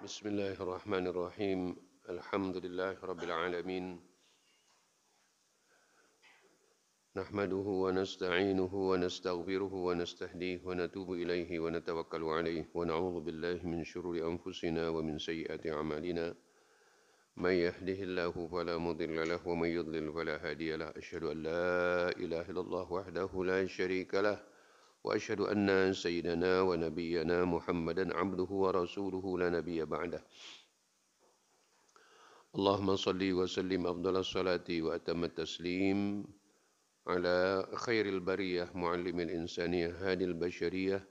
بسم الله الرحمن الرحيم الحمد لله رب العالمين نحمده ونستعينه ونستغفره ونستهديه ونتوب إليه ونتوكل عليه ونعوذ بالله من شرور أنفسنا ومن سيئات أعمالنا من يهده الله فلا مضل له ومن يضلل فلا هادي له أشهد أن لا إله إلا الله وحده لا شريك له وأشهد أن سيدنا ونبينا محمدا عبده ورسوله لا نبي بعده اللهم صل وسلم أفضل الصلاة وأتم التسليم على خير البرية معلم الإنسانية هادي البشرية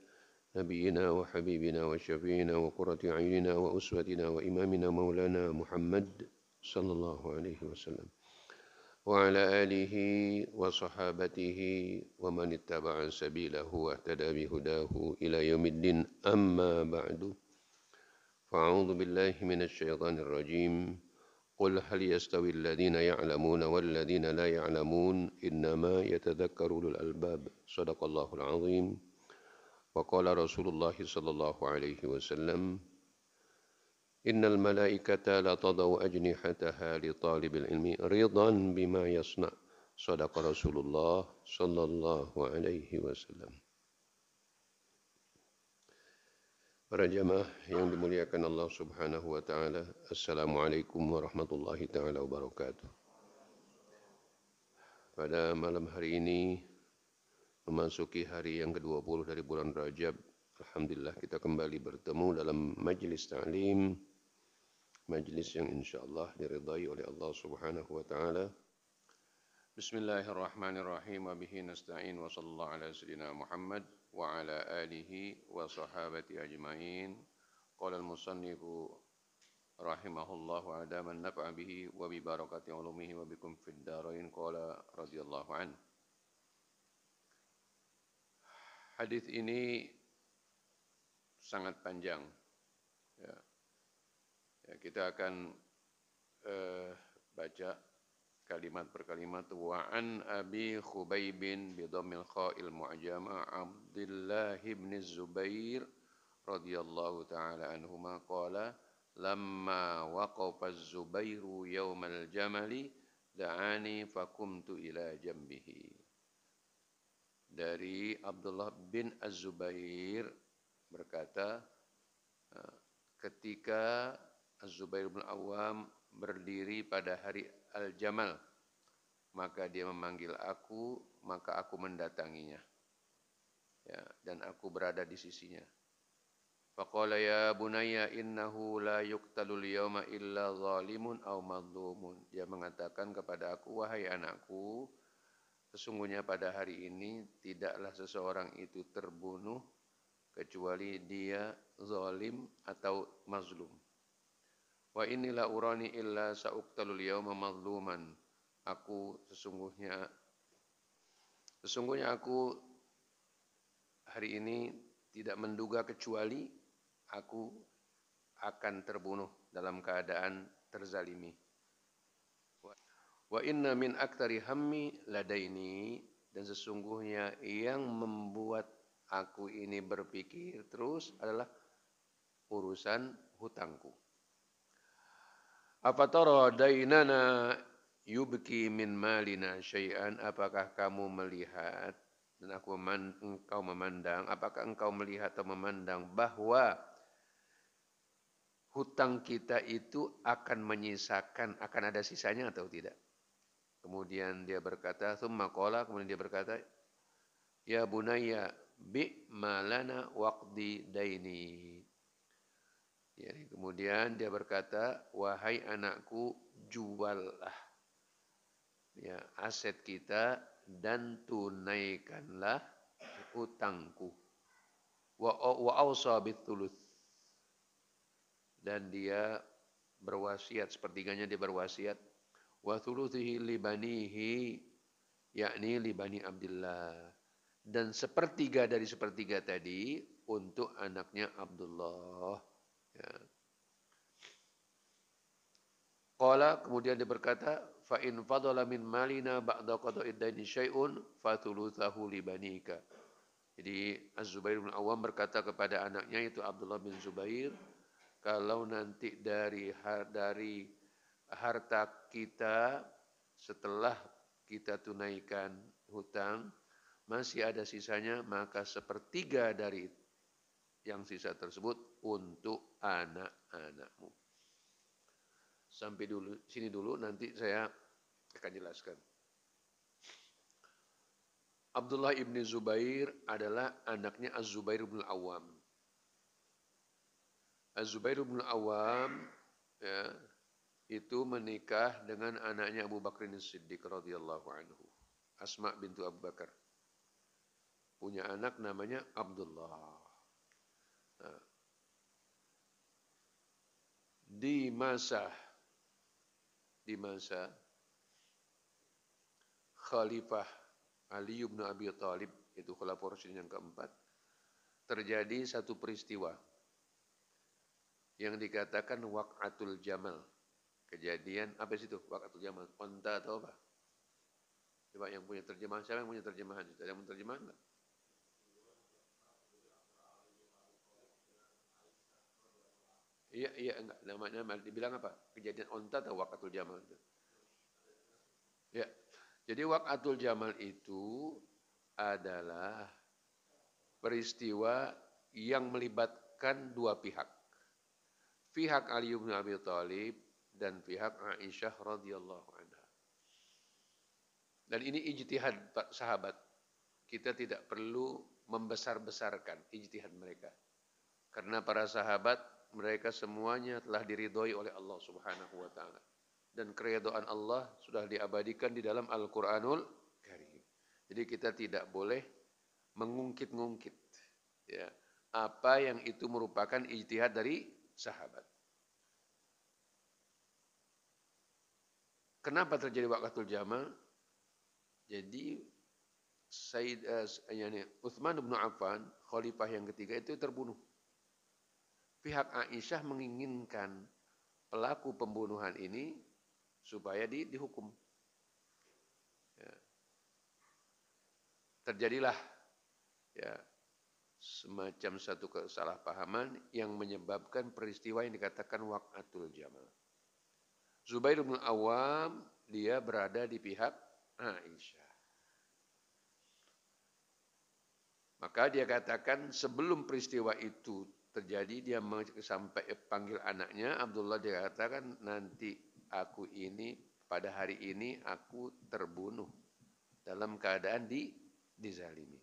نبينا وحبيبنا وشفينا وقرة عيننا وأسوتنا وإمامنا مولانا محمد صلى الله عليه وسلم وعلى آله وصحابته ومن اتبع سبيله واهتدى بهداه إلى يوم الدين أما بعد فأعوذ بالله من الشيطان الرجيم قل هل يستوي الذين يعلمون والذين لا يعلمون إنما يتذكر أولو الألباب صدق الله العظيم وقال رسول الله صلى الله عليه وسلم إن الملائكة لا تضع أجنحتها لطالب العلم رضا بما يصنع صدق رسول الله صلى الله عليه وسلم. Para jamaah yang dimuliakan Allah Subhanahu wa taala, Assalamualaikum warahmatullahi taala wabarakatuh. Pada malam hari ini memasuki hari yang ke-20 dari bulan Rajab, alhamdulillah kita kembali bertemu dalam majlis ta'lim, majlis yang insyaallah diridai oleh Allah Subhanahu wa taala. Bismillahirrahmanirrahim wa bihi nasta'in wa sallallahu ala sayyidina Muhammad wa ala alihi wa sahabati ajma'in. Qala al-musannifu rahimahullahu adaman naf'a bihi wa bi barakati ulumihi wa bikum fid darain qala radhiyallahu an. Hadis ini sangat panjang. Ya, kita akan baca kalimat per kalimat. Wa an Abi Khubaybin bi dhammil kha'il mu'jama Abdullah bin Zubair radhiyallahu ta'ala anhuma qala lamma waqafa az-Zubairu yawmal jamali da'ani fakumtu ila jambihi. Dari Abdullah bin Az-Zubair berkata, ketika Az-Zubair bin Awam berdiri pada hari Al-Jamal, maka dia memanggil aku, maka aku mendatanginya. Ya, dan aku berada di sisinya. Faqala ya bunayya innahu la yuqtalul yawma illa zalimun aw madlumun. Dia mengatakan kepada aku, wahai anakku, sesungguhnya pada hari ini tidaklah seseorang itu terbunuh kecuali dia zalim atau mazlum. Wa inilah urani illa sa'uqtalul yawma mazluman. Sesungguhnya aku hari ini tidak menduga kecuali aku akan terbunuh dalam keadaan terzalimi. Wa inna min aktsari hammi ladaini, dan sesungguhnya yang membuat aku ini berpikir terus adalah urusan hutangku. Afatara dainana yubki min malina syai'an, apakah kamu melihat dan engkau memandang, apakah engkau melihat atau memandang bahwa hutang kita itu akan menyisakan, akan ada sisanya atau tidak? Kemudian dia berkata, thumma qala, kemudian dia berkata, ya bunayya bi malana waqdi daini. Ya, kemudian dia berkata, wahai anakku, juallah ya aset kita dan tunaikanlah hutangku. Wa ausa bitsuluts, dan dia berwasiat, sepertiganya dia berwasiat, wa thuluthihi li banihi, yakni li bani Abdullah, dan sepertiga dari sepertiga tadi untuk anaknya Abdullah. Ya. Qala, kemudian dia berkata, fa in fadala min malina ba'da qada'id daini syai'un fa thuluthahu li banika. Jadi Az-Zubair bin Awam berkata kepada anaknya, itu Abdullah bin Zubair, kalau nanti dari harta kita setelah kita tunaikan hutang masih ada sisanya, maka sepertiga dari yang sisa tersebut untuk anak-anakmu. Sampai sini dulu, nanti saya akan jelaskan. Abdullah ibn Zubair adalah anaknya Az-Zubair bin Awam. Az-Zubair bin Awam ya, itu menikah dengan anaknya Abu Bakar As-Siddiq radhiyallahu anhu. Asma bintu Abu Bakar. Punya anak namanya Abdullah. Nah, di masa Khalifah Ali bin Abi Thalib, itu Khalifah Rasyidin yang keempat, terjadi satu peristiwa yang dikatakan Waqatul Jamal. Kejadian apa sih itu Waqatul Jamal? Onta atau apa? Coba yang punya terjemahan, siapa yang punya terjemahan? Ada yang punya terjemahan enggak? Iya enggak, namanya dibilang apa? Kejadian onta atau Waqatul Jamal itu? Ya. Jadi Waqatul Jamal itu adalah peristiwa yang melibatkan dua pihak. Pihak Ali bin Abi Thalib dan pihak Aisyah radhiyallahu anha. Dan ini ijtihad sahabat. Kita tidak perlu membesar-besarkan ijtihad mereka. Karena para sahabat mereka semuanya telah diridhoi oleh Allah Subhanahu wa taala. Dan keridhaan Allah sudah diabadikan di dalam Al-Qur'anul Karim. Jadi kita tidak boleh mengungkit-ngungkit ya, apa yang itu merupakan ijtihad dari sahabat. Kenapa terjadi Waqatul Jamal? Jadi Utsman bin Affan, khalifah yang ketiga itu terbunuh. Pihak Aisyah menginginkan pelaku pembunuhan ini supaya dihukum. Ya. Terjadilah ya semacam satu kesalahpahaman yang menyebabkan peristiwa yang dikatakan Waqatul Jamal. Zubair bin Awam dia berada di pihak Aisyah. Maka dia katakan sebelum peristiwa itu terjadi dia sampai panggil anaknya Abdullah, dia katakan nanti aku ini pada hari ini aku terbunuh dalam keadaan dizalimi.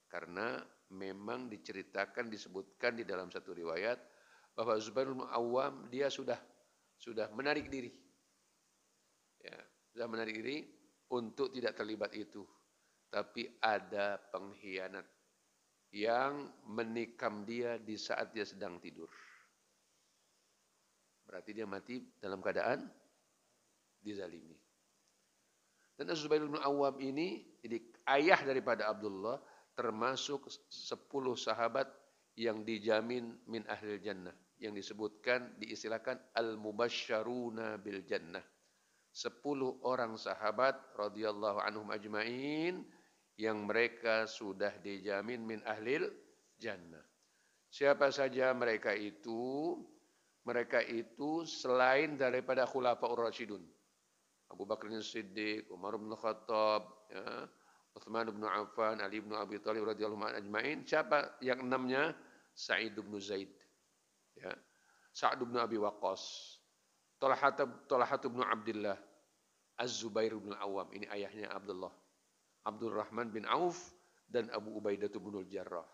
Karena memang diceritakan disebutkan di dalam satu riwayat bahwa Zubair bin Awam dia sudah menarik diri. Ya, sudah menarik diri untuk tidak terlibat itu. Tapi ada pengkhianat yang menikam dia di saat dia sedang tidur. Berarti dia mati dalam keadaan dizalimi. Dan Az-Zubair bin Awam ini jadi ayah daripada Abdullah, termasuk 10 sahabat yang dijamin min ahlil jannah, yang disebutkan diistilahkan al-mubasysyaruna bil jannah. 10 orang sahabat radhiyallahu anhum ajmain yang mereka sudah dijamin min ahlil jannah. Siapa saja mereka itu? Mereka itu selain daripada khulafaur rasyidun. Abu Bakar As-Siddiq, Umar bin Khattab, ya, Utsman bin Affan, Ali bin Abi Thalib radhiyallahu anhum ajmain. Siapa yang enamnya? Sa'id bin Zaid, ya. Sa'd bin Abi Waqqas, Talhah bin Abdullah, Az-Zubair bin Awam, ini ayahnya Abdullah, Abdurrahman bin Auf, dan Abu Ubaidah bin Al-Jarrah.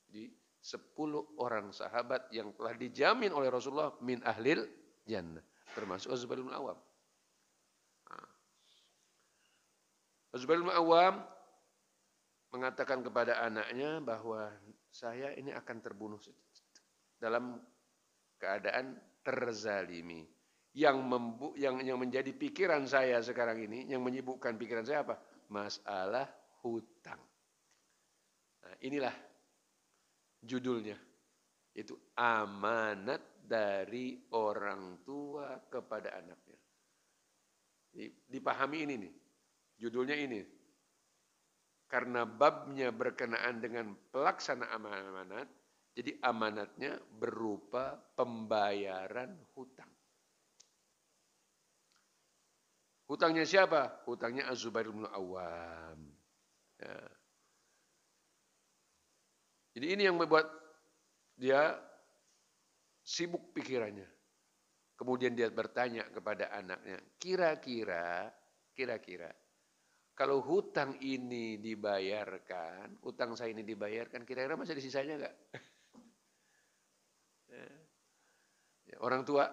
Jadi 10 orang sahabat yang telah dijamin oleh Rasulullah min ahlil jannah, termasuk Az-Zubair bin Awam. Az-Zubair bin Awam mengatakan kepada anaknya bahwa saya ini akan terbunuh dalam keadaan terzalimi. Yang menjadi pikiran saya sekarang ini, yang menyibukkan pikiran saya apa? Masalah hutang. Nah, inilah judulnya. Itu amanat dari orang tua kepada anaknya. Dipahami ini nih. Judulnya ini. Karena babnya berkenaan dengan pelaksanaan amanat, Jadi amanatnya berupa pembayaran hutang. Hutangnya siapa? Hutangnya Az-Zubair bin Awam. Ya. Jadi ini yang membuat dia sibuk pikirannya. Kemudian dia bertanya kepada anaknya, kira-kira kalau hutang ini dibayarkan, hutang saya ini dibayarkan, kira-kira masih ada sisanya enggak? Orang tua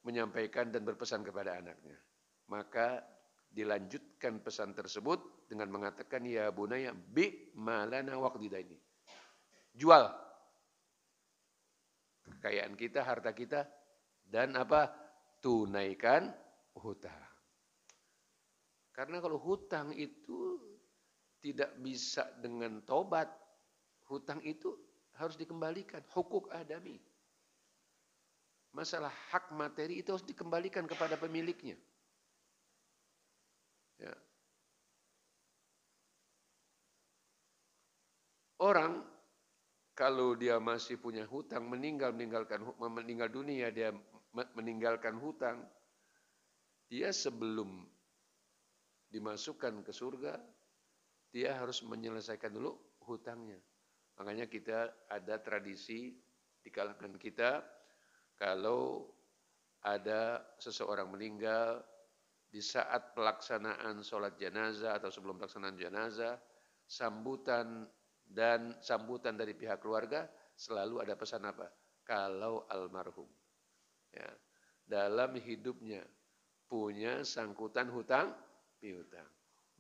menyampaikan dan berpesan kepada anaknya. Maka dilanjutkan pesan tersebut dengan mengatakan, ya bunaya bi malana waqdida ini. Jual kekayaan kita, harta kita, dan apa? Tunaikan hutang. Karena kalau hutang itu tidak bisa dengan tobat, hutang itu harus dikembalikan, hukuk adami. Masalah hak materi itu harus dikembalikan kepada pemiliknya. Ya. Orang kalau dia masih punya hutang, meninggal dunia, dia meninggalkan hutang, dia sebelum dimasukkan ke surga, dia harus menyelesaikan dulu hutangnya. Makanya kita ada tradisi di kalangan kita, kalau ada seseorang meninggal, di saat pelaksanaan sholat jenazah atau sebelum pelaksanaan jenazah, sambutan dari pihak keluarga selalu ada pesan apa? Kalau almarhum ya, dalam hidupnya punya sangkutan hutang piutang,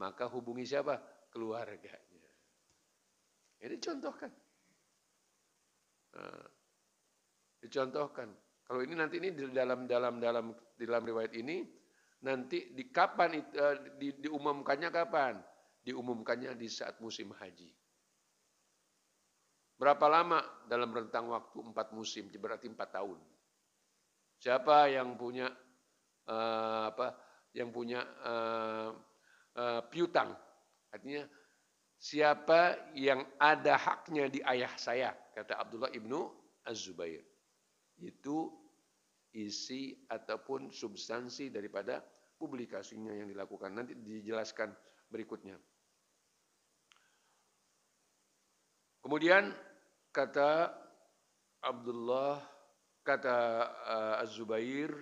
maka hubungi siapa? Keluarganya. Ini dicontohkan. Dicontohkan. Kalau ini nanti ini di dalam riwayat ini nanti diumumkannya kapan? Diumumkannya di saat musim haji. Berapa lama? Dalam rentang waktu 4 musim, berarti 4 tahun. Siapa yang punya piutang? Artinya siapa yang ada haknya di ayah saya, kata Abdullah ibnu Az-Zubair. Itu isi ataupun substansi daripada publikasinya yang dilakukan. Nanti dijelaskan berikutnya. Kemudian kata Az-Zubair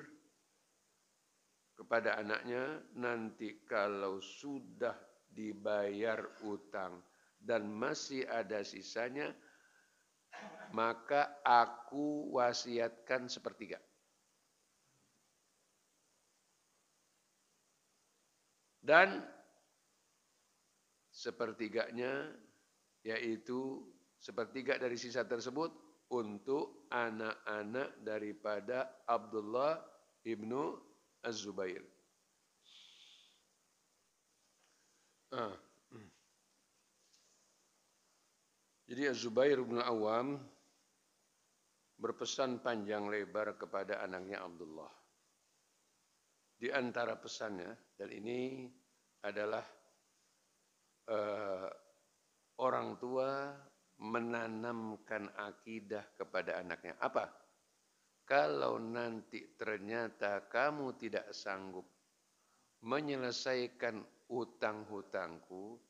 kepada anaknya, nanti kalau sudah dibayar utang dan masih ada sisanya, maka aku wasiatkan sepertiga. Dan sepertiganya yaitu sepertiga dari sisa tersebut untuk anak-anak daripada Abdullah ibnu Az-Zubair. Jadi Az-Zubair bin Awam berpesan panjang lebar kepada anaknya Abdullah. Di antara pesannya, dan ini adalah orang tua menanamkan akidah kepada anaknya. Apa? Kalau nanti ternyata kamu tidak sanggup menyelesaikan utang-hutangku,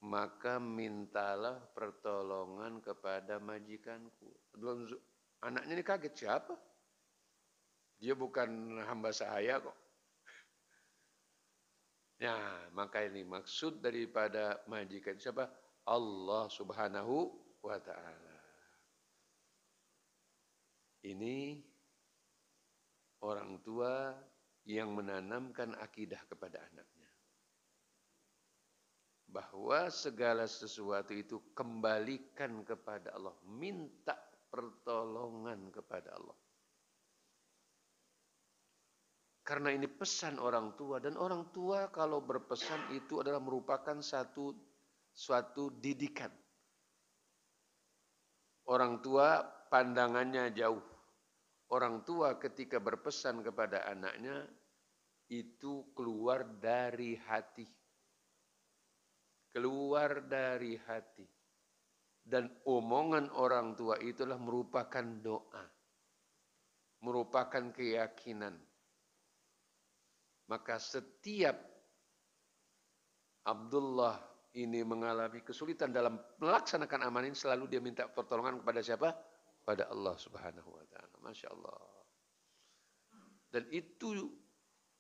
maka mintalah pertolongan kepada majikanku. Anaknya ini kaget, siapa? Dia bukan hamba saya kok. Nah, maka ini maksud daripada majikan siapa? Allah Subhanahu wa ta'ala. Ini orang tua yang menanamkan akidah kepada anaknya. Bahwa segala sesuatu itu kembalikan kepada Allah. Minta pertolongan kepada Allah. Karena ini pesan orang tua. Dan orang tua kalau berpesan itu adalah merupakan suatu didikan. Orang tua pandangannya jauh. Orang tua ketika berpesan kepada anaknya itu keluar dari hati. Keluar dari hati. Dan omongan orang tua itulah merupakan doa, merupakan keyakinan. Maka setiap Abdullah ini mengalami kesulitan dalam melaksanakan amanah ini, selalu dia minta pertolongan kepada siapa? Pada Allah Subhanahu wa taala. Masya Allah. Dan itu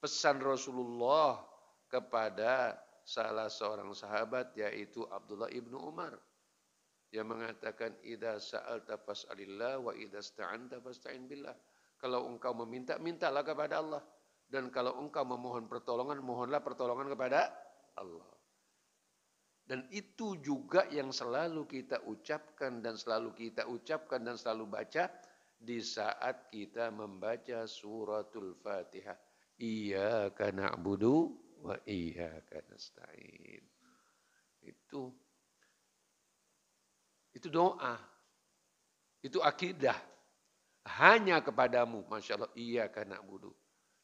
pesan Rasulullah kepada salah seorang sahabat, yaitu Abdullah ibnu Umar, yang mengatakan, idza sa'alta fas'alillah wa idza ista'anta fasta'in billah. Kalau engkau meminta, mintalah kepada Allah. Dan kalau engkau memohon pertolongan, mohonlah pertolongan kepada Allah. Dan itu juga yang selalu kita ucapkan dan selalu baca di saat kita membaca suratul Fatihah. Iyyaka na'budu wa iyyaka nasta'in. Itu doa. Itu akidah. Hanya kepadamu, Masya Allah, iyyaka na'budu.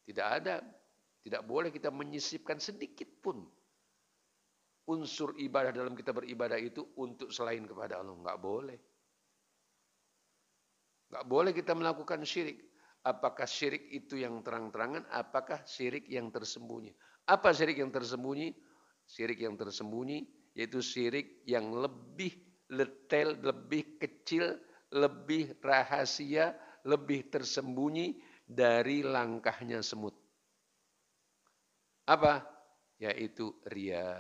Tidak boleh kita menyisipkan sedikit pun unsur ibadah dalam kita beribadah itu untuk selain kepada Allah. Enggak boleh. Enggak boleh kita melakukan syirik. Apakah syirik itu yang terang-terangan, apakah syirik yang tersembunyi? Apa syirik yang tersembunyi? Syirik yang tersembunyi yaitu syirik yang lebih detail, lebih kecil, lebih rahasia, lebih tersembunyi dari langkahnya semut. Apa? Yaitu riya.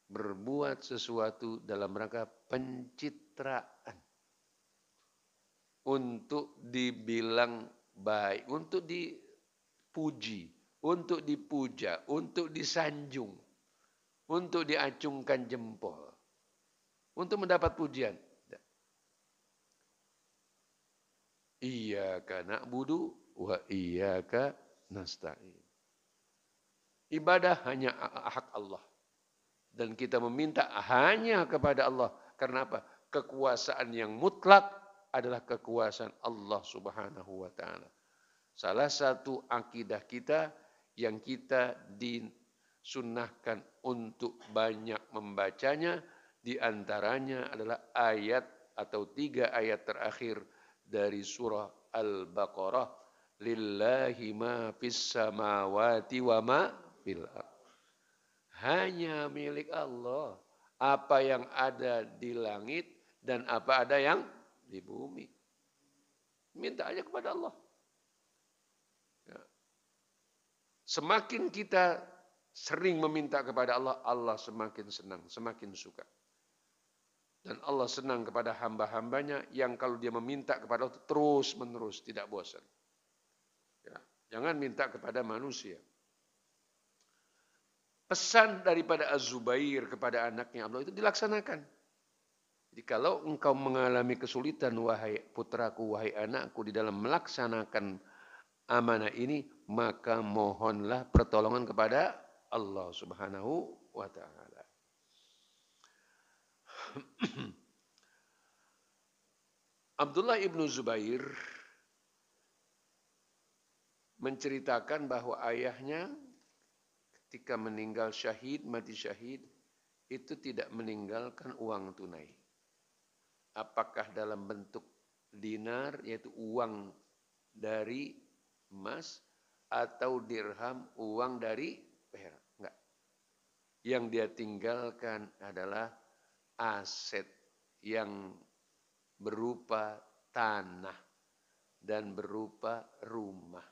Berbuat sesuatu dalam rangka pencitraan. Untuk dibilang baik, untuk dipuji, untuk dipuja, untuk disanjung, untuk diacungkan jempol, untuk mendapat pujian. Iyyaka na'budu wa iyyaka nasta'in. Ibadah hanya hak Allah. Dan kita meminta hanya kepada Allah. Karena apa? Kekuasaan yang mutlak adalah kekuasaan Allah Subhanahu wa taala. Salah satu akidah kita yang kita disunnahkan untuk banyak membacanya, di antaranya adalah ayat atau 3 ayat terakhir dari surah Al-Baqarah. Lillahi ma fis samawati wa ma fil ardh. Hanya milik Allah apa yang ada di langit dan apa ada yang di bumi. Minta aja kepada Allah. Ya. Semakin kita sering meminta kepada Allah, Allah semakin senang, semakin suka. Dan Allah senang kepada hamba-hambanya yang kalau dia meminta kepada Allah terus menerus, tidak bosan. Ya. Jangan minta kepada manusia. Pesan daripada Az-Zubair kepada anaknya Abdullah itu dilaksanakan. Jadi kalau engkau mengalami kesulitan, wahai putraku, wahai anakku, di dalam melaksanakan amanah ini, maka mohonlah pertolongan kepada Allah Subhanahu wa taala. Abdullah ibnu Zubair menceritakan bahwa ayahnya ketika meninggal syahid, mati syahid, itu tidak meninggalkan uang tunai. Apakah dalam bentuk dinar, yaitu uang dari emas, atau dirham, uang dari perak. Enggak. Yang dia tinggalkan adalah aset yang berupa tanah dan berupa rumah.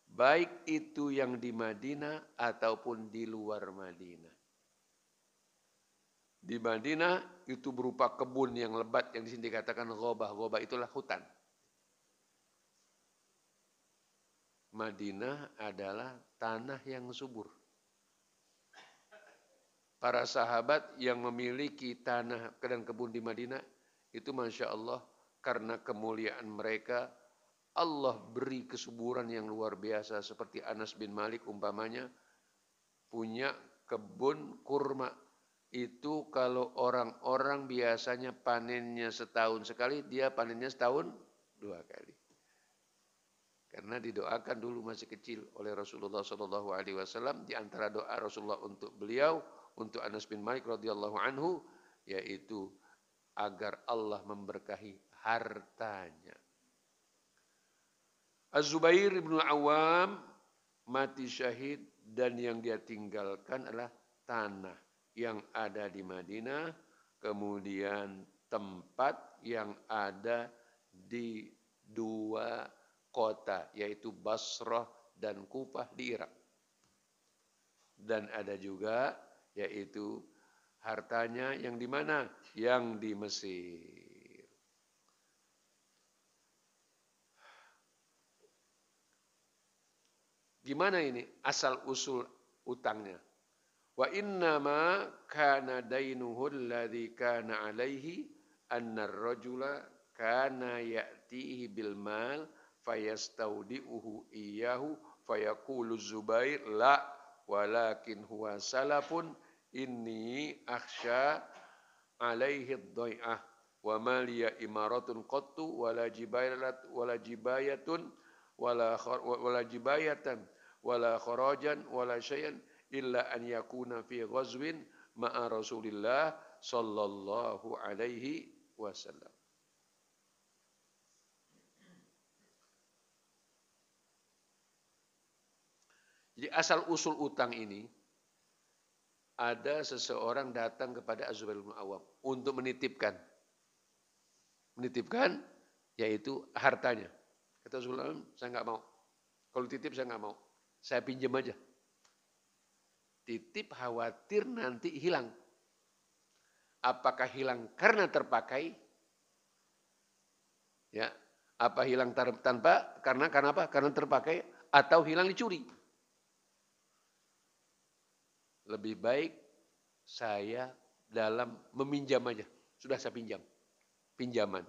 Baik itu yang di Madinah ataupun di luar Madinah. Di Madinah itu berupa kebun yang lebat yang di sini dikatakan ghobah. Ghobah itulah hutan. Madinah adalah tanah yang subur. Para sahabat yang memiliki tanah dan kebun di Madinah itu Masya Allah, karena kemuliaan mereka, Allah beri kesuburan yang luar biasa. Seperti Anas bin Malik umpamanya punya kebun kurma. Itu kalau orang-orang biasanya panennya setahun sekali, dia panennya setahun 2 kali. Karena didoakan dulu masih kecil oleh Rasulullah SAW. Di antara doa Rasulullah untuk beliau, untuk Anas bin Malik radhiyallahu anhu, yaitu agar Allah memberkahi hartanya. Az-Zubair bin Awam mati syahid dan yang dia tinggalkan adalah tanah yang ada di Madinah, kemudian tempat yang ada di dua kota, yaitu Basrah dan Kufah di Irak. Dan ada juga yaitu hartanya yang di mana? Yang di Mesir. Gimana ini asal usul utangnya? Wa innama kana dainuhu alladhi kana alaihi anna ar-rajula kana ya'tihi bil mal fayastaudi'uhu iyyahu fayaqulu Zubair la walakin huwa salafun inni akhsha alaihi ad-dai'ah wa ma liya imaratun qattu wala jibayatun wala jibayatan wala kharajan wala syai'an illa an yakuna fi ghazwin ma'a Rasulillah sallallahu alaihi wasallam. Jadi asal usul utang ini, ada seseorang datang kepada Az-Zubair bin Awam untuk menitipkan yaitu hartanya. Kata Zubair bin Awam, saya nggak mau. Kalau titip saya nggak mau. Saya pinjam aja. Titip khawatir nanti hilang. Apakah hilang karena terpakai? Ya, apa hilang tanpa karena apa? Karena terpakai atau hilang dicuri? Lebih baik saya dalam meminjam aja. Sudah saya pinjam. Pinjaman.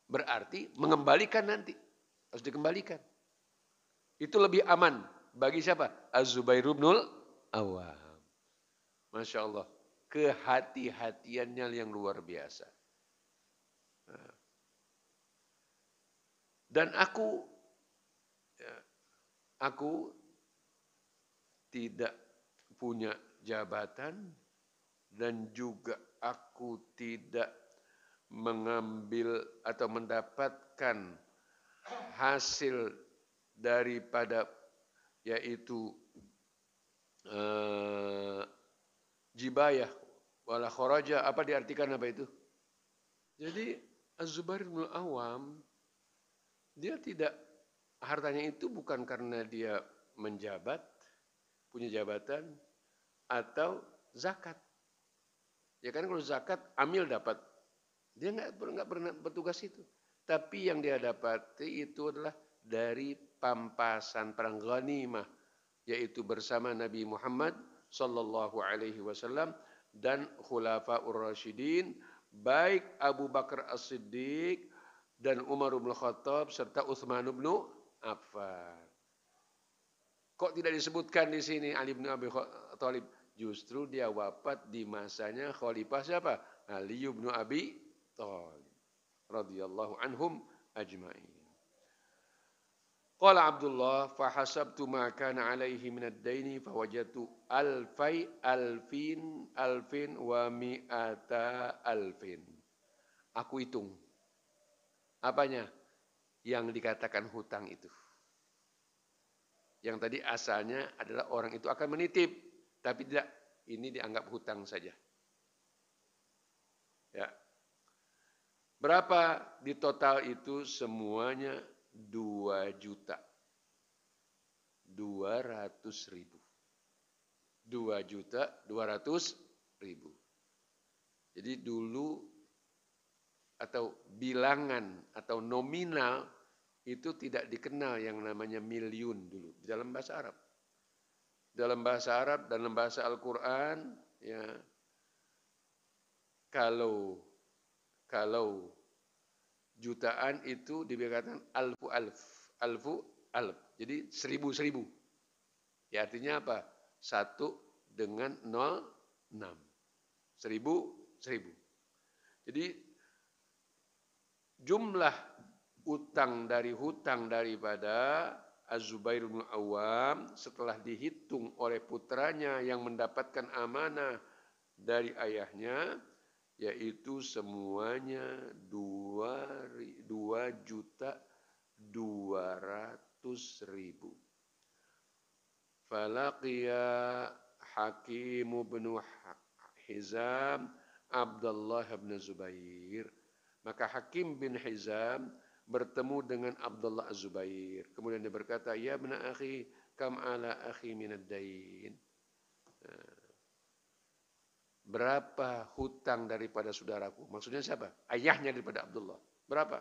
Berarti mengembalikan nanti. Harus dikembalikan. Itu lebih aman. Bagi siapa? Az-Zubair bin Awam. Masya Allah. Kehati-hatiannya yang luar biasa. Dan aku tidak punya jabatan dan juga aku tidak mengambil atau mendapatkan hasil daripada yaitu jibayah wala kharaja, apa diartikan apa itu? Jadi Az-Zubair bin Awam dia tidak, hartanya itu bukan karena dia menjabat, punya jabatan atau zakat. Ya kan kalau zakat amil dapat, dia nggak pernah bertugas itu. Tapi yang dia dapati itu adalah dari pampasan perang ghanimah, yaitu bersama Nabi Muhammad sallallahu alaihi wasallam dan khulafaur rasyidin, baik Abu Bakar As-Siddiq dan Umar bin Khattab serta Utsman bin Affan. Kok tidak disebutkan di sini Ali bin Abi Thalib? Justru dia wafat di masanya khalifah siapa? Ali bin Abi Thalib radhiyallahu anhum ajma'in. Qala Abdullah fa hasabtu ma kana alaihi min ad-daini fa wajadtu alfin wa mi'ata alfin. Aku hitung. Apanya? Yang dikatakan hutang itu. Yang tadi asalnya adalah orang itu akan menitip, tapi tidak, ini dianggap hutang saja. Ya. Berapa di total itu? Semuanya 2.200.000. 2.200.000. Jadi dulu atau bilangan atau nominal itu tidak dikenal yang namanya miliun dulu di dalam bahasa Arab. Dalam bahasa Arab dan dalam bahasa Al-Quran, ya, kalau jutaan itu dikatakan alfu alf. Jadi 1000. Ya artinya apa? 1 dengan 0, 6. 1000. Jadi jumlah hutang daripada Az-Zubair bin Awam setelah dihitung oleh putranya yang mendapatkan amanah dari ayahnya, yaitu semuanya 2.200.000. Falaqiya Hakim bin Hizam Abdullah bin Zubair. Maka Hakim bin Hizam bertemu dengan Abdullah Az-Zubair. Kemudian dia berkata, "Ya ibn akhi, kam ala akhi minad dain?" Berapa hutang daripada saudaraku? Maksudnya siapa? Ayahnya daripada Abdullah. Berapa?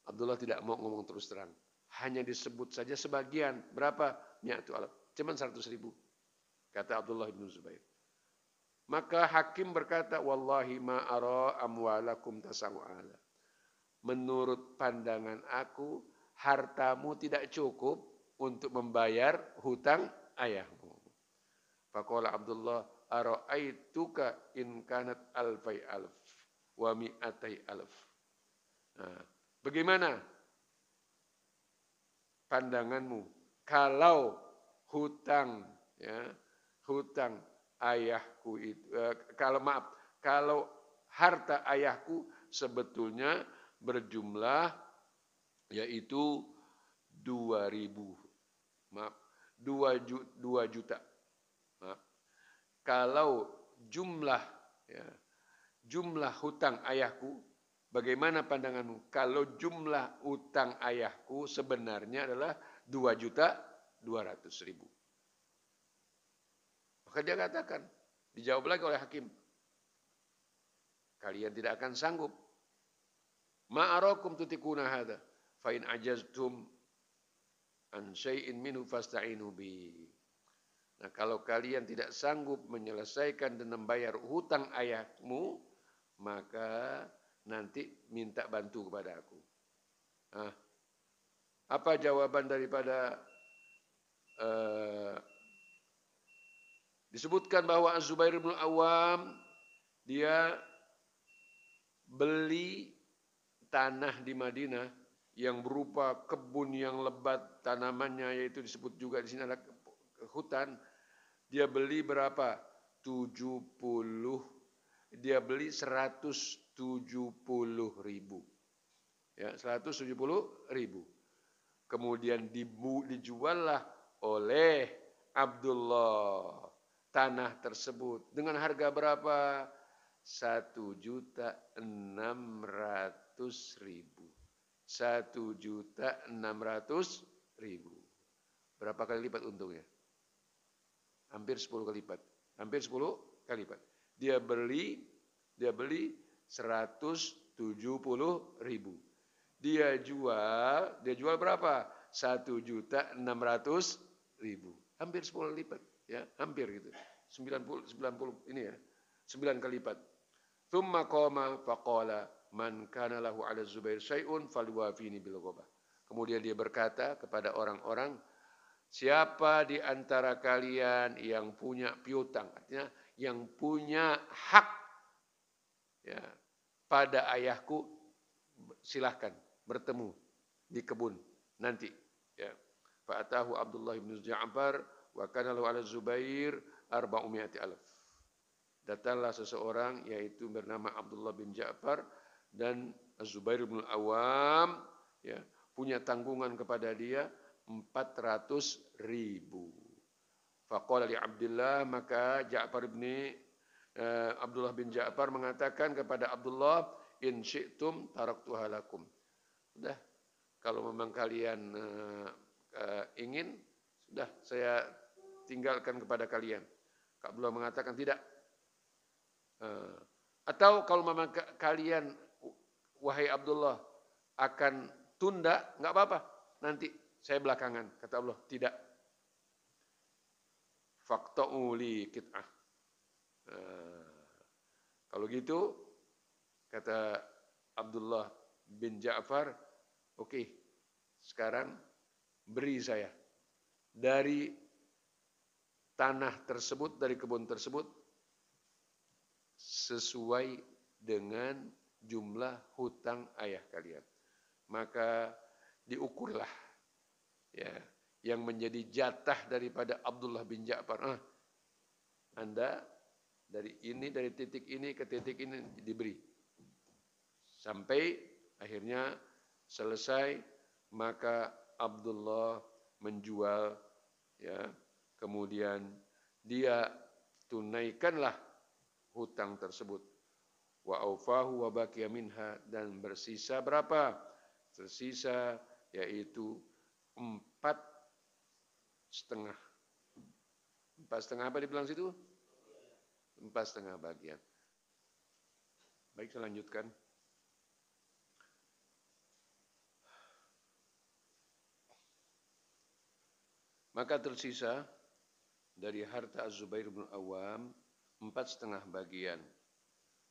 Abdullah tidak mau ngomong terus terang. Hanya disebut saja sebagian. Berapa? Mi'atu alaf. Cuma 100.000. Kata Abdullah bin Zubair. Maka hakim berkata, "Wallahi ma ara amwalakum tasawwala." Menurut pandangan aku, hartamu tidak cukup untuk membayar hutang ayahmu. Faqala Abdullah, "Ara'aituka in kanat alfai alf wa mi'atai alf." Nah, bagaimana pandanganmu kalau hutang hutang ayahku itu kalau harta ayahku sebetulnya berjumlah yaitu 2 juta. Kalau jumlah hutang ayahku, bagaimana pandanganmu? Kalau jumlah hutang ayahku sebenarnya adalah 2.200.000. Maka dia katakan, dijawab lagi oleh hakim, kalian tidak akan sanggup. Ma'arakum tutikuna hadha, fa in ajaztum an syai'in minhu fasta'inu bi. Nah, kalau kalian tidak sanggup menyelesaikan dan membayar hutang ayahmu, maka nanti minta bantu kepada aku. Nah, apa jawaban daripada disebutkan bahwa Az-Zubair bin Awam dia beli tanah di Madinah yang berupa kebun yang lebat tanamannya, yaitu disebut juga di sini ada hutan. Dia beli berapa? 70. Dia beli 170.000. Ya, 170.000. Kemudian dijuallah oleh Abdullah tanah tersebut dengan harga berapa? 1.600.000. 1.600.000. Berapa kali lipat untungnya? Hampir 10 kali lipat. Hampir 10 kali lipat. Dia beli 170.000. Dia jual berapa? 1.600.000. Hampir 10 kali lipat, ya, hampir gitu. 90 ini ya. 9 kali lipat. Tsumma qama faqala man kana lahu 'ala Zubair syai'un falyuwafini bil ghabah. Kemudian dia berkata kepada orang-orang, siapa di antara kalian yang punya piutang, artinya yang punya hak ya, pada ayahku, silahkan bertemu di kebun nanti. Ya. Fa'atahu Abdullah bin Ja'far wa kana lahu 'ala Zubair 400.000. Datanglah seseorang yaitu bernama Abdullah bin Ja'far dan Az-Zubair bin Awam ya, punya tanggungan kepada dia 400.000. Faqala li Abdullah, maka Abdullah bin Ja'far mengatakan kepada Abdullah, in syi'tum taraktuha lakum. Sudah, kalau memang kalian ingin, sudah saya tinggalkan kepada kalian. Abdullah mengatakan tidak. Atau kalau memang kalian, wahai Abdullah, akan tunda, enggak apa-apa. Nanti saya belakangan. Kata Allah, tidak. Faqta'u li qit'ah. Kalau gitu, kata Abdullah bin Ja'far, oke, sekarang beri saya dari tanah tersebut, dari kebun tersebut, sesuai dengan jumlah hutang ayah kalian. Maka diukurlah ya, yang menjadi jatah daripada Abdullah bin Ja'far. Anda dari titik ini ke titik ini diberi. Sampai akhirnya selesai, maka Abdullah menjual, ya, kemudian dia tunaikanlah hutang tersebut. Wa aufahu wa baqiya minha, dan bersisa berapa? Tersisa yaitu 4,5. 4,5 apa dibilang situ? 4,5 bagian. Baik, saya lanjutkan. Maka tersisa dari harta Az-Zubair bin Awam 4,5 bagian.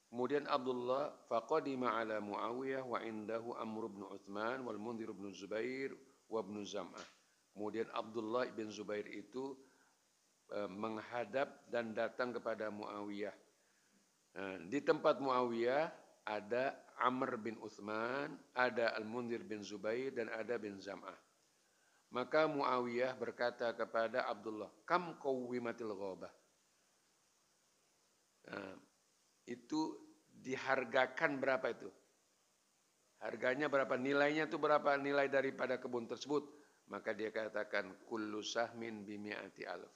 Kemudian Abdullah faqadima ala Muawiyah wa indahu Amr bin Uthman wal Mundhir bin Zubair wa bin Zam'ah. Kemudian Abdullah bin Zubair itu menghadap dan datang kepada Muawiyah. Di tempat Muawiyah ada Amr bin Uthman, ada Al-Mundhir bin Zubair, dan ada bin Zam'ah. Maka Muawiyah berkata kepada Abdullah, kam qawwimatil ghabah. Itu dihargakan berapa itu? Harganya berapa? Nilainya itu berapa? Nilai daripada kebun tersebut. Maka dia katakan, kullu sahmin bimi'ati alf.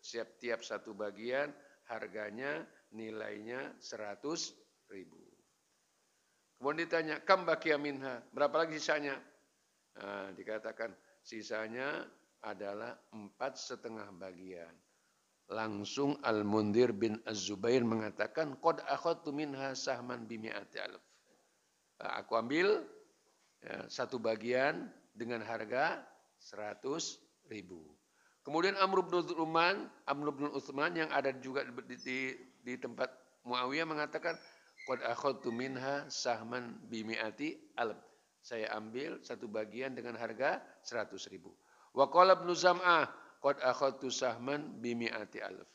Setiap satu bagian harganya, nilainya 100.000. Kemudian ditanya, kam baqiya minha? Berapa lagi sisanya? Dikatakan, sisanya adalah 4,5 bagian. Langsung Al-Mundhir bin Az-Zubair mengatakan, qad akhadtu minha sahman bimi'ati alf. Aku ambil satu bagian dengan harga 100.000. Kemudian Amr bin Uthman yang ada juga di tempat Muawiyah mengatakan, qad akhadtu minha sahman bimi'ati alf. Saya ambil satu bagian dengan harga 100.000. Wa qala Ibnu Zam'ah, qad akhadtu sahman bimi'ati alf.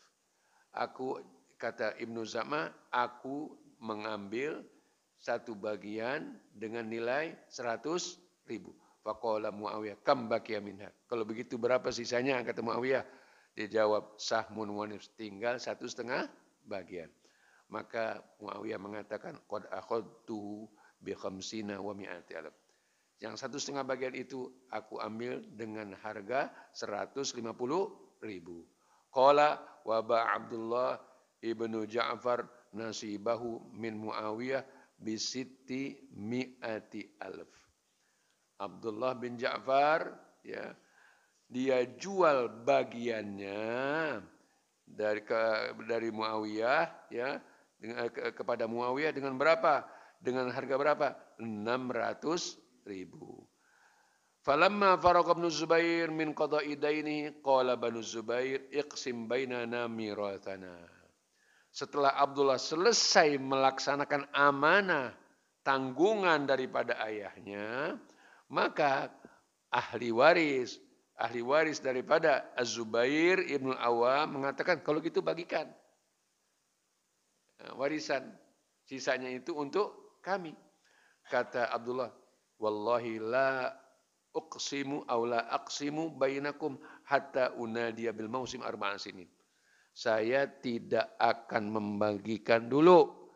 Aku, kata Ibnu Zam'ah, aku mengambil satu bagian dengan nilai 100.000. Fa qala Muawiyah, kam baqiya minha? Kalau begitu berapa sisanya? Kata Muawiyah. Dia jawab, sahmun wa nisf, tinggal 1,5 bagian. Maka Muawiyah mengatakan, qad akhadtu bi khamsina wa mi'ati alaf. Yang 1,5 bagian itu aku ambil dengan harga 150.000. Qala wa ba Abdullah ibnu Ja'far nasibahu min Muawiyah bi sitti mi'ati alf. Abdullah bin Ja'far, ya, dia jual bagiannya dari Muawiyah, ya, kepada Muawiyah dengan berapa? Dengan harga berapa? 600.000. Falamma faraqa Ibnu Zubair min qada'i daini qala Banu Zubair iqsim bainana mirathana. Setelah Abdullah selesai melaksanakan amanah tanggungan daripada ayahnya, maka ahli waris daripada Az-Zubair Ibnu Awam mengatakan, kalau gitu bagikan warisan, sisanya itu untuk kami. Kata Abdullah, wallahi la uqsimu aw la aqsimu bainakum hatta unadiya bil mausim arba'an sinin. Saya tidak akan membagikan dulu.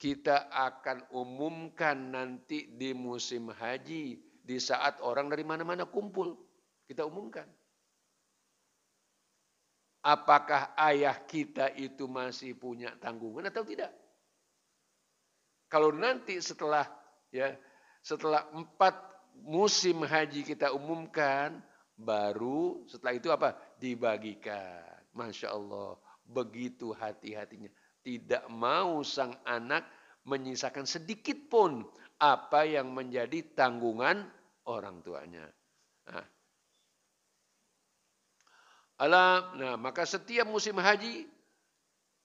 Kita akan umumkan nanti di musim haji, di saat orang dari mana-mana kumpul. Kita umumkan. Apakah ayah kita itu masih punya tanggungan atau tidak? Kalau nanti setelah 4 musim haji kita umumkan, baru setelah itu apa? Dibagikan. Masya Allah, begitu hati-hatinya. Tidak mau sang anak menyisakan sedikit pun apa yang menjadi tanggungan orang tuanya. Maka setiap musim haji,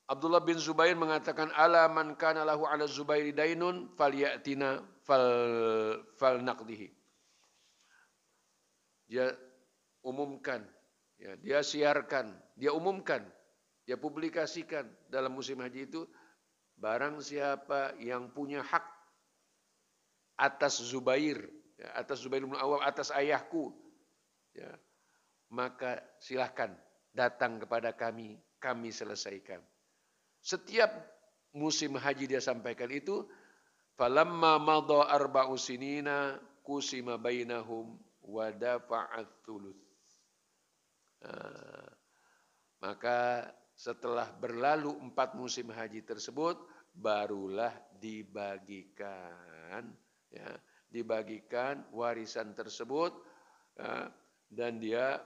Abdullah bin Zubair mengatakan, ala man kana lahu ala Zubairi dainun falyatina fal naqdihi. Dia umumkan, ya, dia siarkan, dia umumkan, dia publikasikan dalam musim haji itu, barang siapa yang punya hak atas Zubair, ya, atas Zubair bin Awam, atas ayahku, ya, maka silahkan datang kepada kami, kami selesaikan. Setiap musim haji dia sampaikan itu, falamma madha arba'u sinina kusima bainahum wa dafa'at thuluth. Maka setelah berlalu 4 musim haji tersebut, barulah dibagikan, ya, dibagikan warisan tersebut, ya, dan dia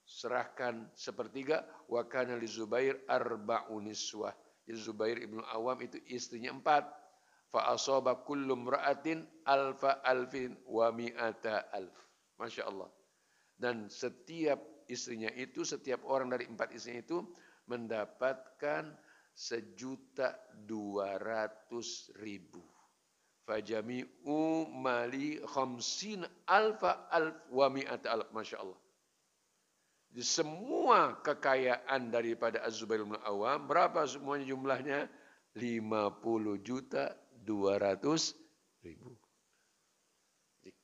serahkan sepertiga. Wa kana li Zubair arba'u niswah. Jadi Zubair ibnu Awam itu istrinya 4. Fa asaba kullu imra'atin alfa alfin wa mi'ata alf. Masya Allah. Dan setiap istrinya itu, setiap orang dari 4 istrinya itu mendapatkan 1.200.000. Fajami'u mali khamsin alfa alf wa mi'ata alf. Masya Allah. Jadi semua kekayaan daripada Az-Zubair bin Awam, berapa semuanya jumlahnya? 50.200.000.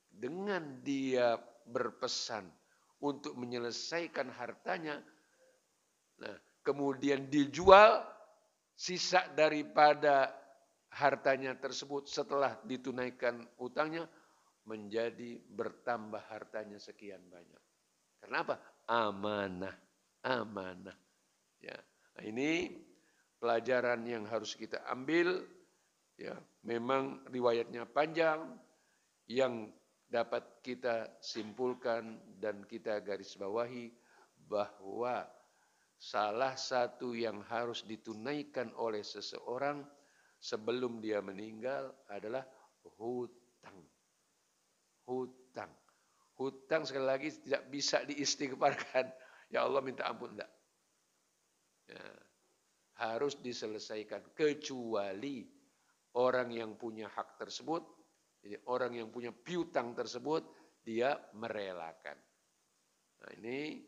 Dengan dia berpesan untuk menyelesaikan hartanya, nah, kemudian dijual, sisa daripada hartanya tersebut setelah ditunaikan utangnya menjadi bertambah hartanya sekian banyak. Kenapa? Amanah, amanah. Ya, nah ini pelajaran yang harus kita ambil. Ya, memang riwayatnya panjang, yang dapat kita simpulkan dan kita garis bawahi bahwa salah satu yang harus ditunaikan oleh seseorang sebelum dia meninggal adalah hutang. Hutang. Hutang sekali lagi tidak bisa diistighfarkan. Ya Allah minta ampun, enggak. Ya, harus diselesaikan. Kecuali orang yang punya hak tersebut, jadi orang yang punya piutang tersebut, dia merelakan. Nah, ini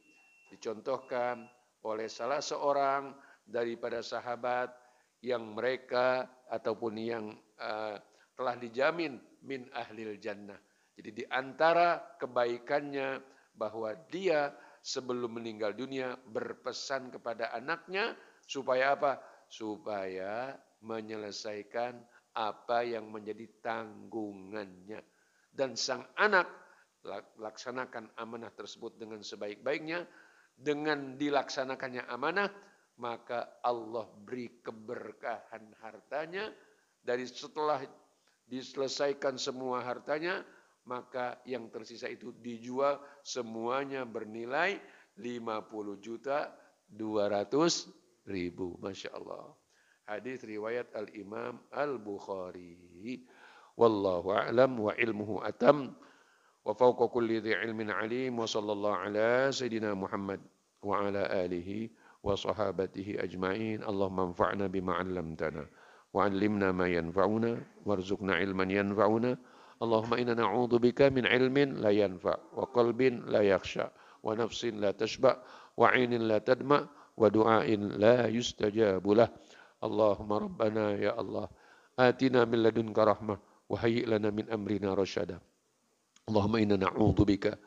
dicontohkan oleh salah seorang daripada sahabat yang mereka ataupun yang telah dijamin min ahlil jannah. Jadi di antara kebaikannya bahwa dia sebelum meninggal dunia berpesan kepada anaknya supaya apa? Supaya menyelesaikan apa yang menjadi tanggungannya. Dan sang anak laksanakan amanah tersebut dengan sebaik-baiknya. Dengan dilaksanakannya amanah, maka Allah beri keberkahan hartanya. Dari setelah diselesaikan semua hartanya, maka yang tersisa itu dijual, semuanya bernilai 50.200.000. Masya Allah. Hadis riwayat Al-Imam Al-Bukhari. Wallahu a'lam wa ilmuhu atam. Wa fawqa kulli dhi ilmin alim. Wa sallallahu ala Sayyidina Muhammad wa ala alihi wa sahabatihi ajma'in. Allahumma anfa'na bima 'allamtana wa 'allimna ma yanfa'una warzuqna ilman yanfa'una. Allahumma inna na'udzubika min ilmin la yanfa' wa qalbin la yakhsha wa nafsin la tashba' wa 'ainin la tadma' wa du'ain la yustajabu lah. Allahumma rabbana ya Allah atina min ladunka rahmah wa hayyi' lana min amrina rasyada. Allahumma inna na'udzubika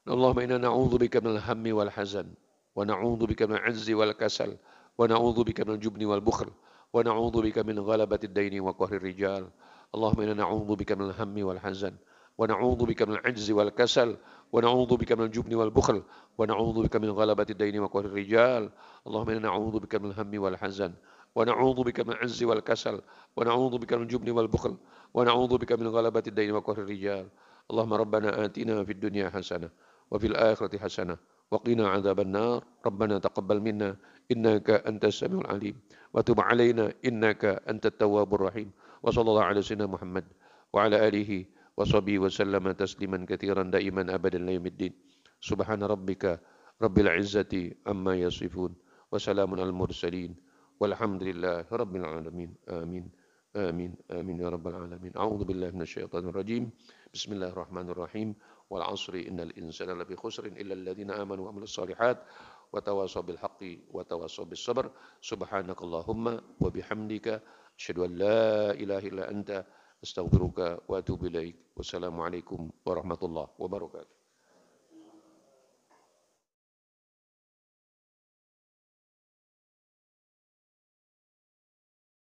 min al-hammi wal hazan wa na'udzubika min al-'ajzi wal kasal wa na'udzubika min al-jubni wal bukhl wa na'udzubika min ghalabati ad-daini wa qahri rijal. Allahumma inna na'udzubika min al-hammi wal hazan wa na'udzubika min al-'ajzi wal kasal wa na'udzubika min al-jubni wal bukhl wa na'udzubika min ghalabati ad-daini wa qahri rijal. Allahumma inna na'udzubika min al-hammi wal hazan wa na'udzubika min al-'ajzi wal kasal wa na'udzubika min al-jubni wal bukhl wa na'udzubika min ghalabati ad-daini wa qahri rijal. Allahumma rabbana atina fid dunya hasanah wa fil akhirati hasanah wa qina 'adzaban nar. Rabbana taqabbal minna innaka antas samiul alim wa tub 'alaina innaka antat tawwabur rahim. Wa sallallahu ala sayyidina Muhammad wa ala alihi wa sahbihi wa sallama tasliman katsiran daiman abadan la yaumiddin. Subhana rabbika rabbil izzati amma yasifun wa salamun al mursalin walhamdulillahi rabbil alamin. Amin. Amin. Amin ya rabbal alamin. A'udzu billahi minasyaitonir rajim. Bismillahirrahmanirrahim. Wal 'asri innal insana lafi khusrin illa alladziina aamanu wa 'amilus shalihat wa tawassaw bil haqqi wa tawassaw bis sabr. Subhanakallahumma wa bihamdika asyhadu an la ilaha illa anta astaghfiruka wa atubu ilaik. Wassalamualaikum warahmatullahi wabarakatuh.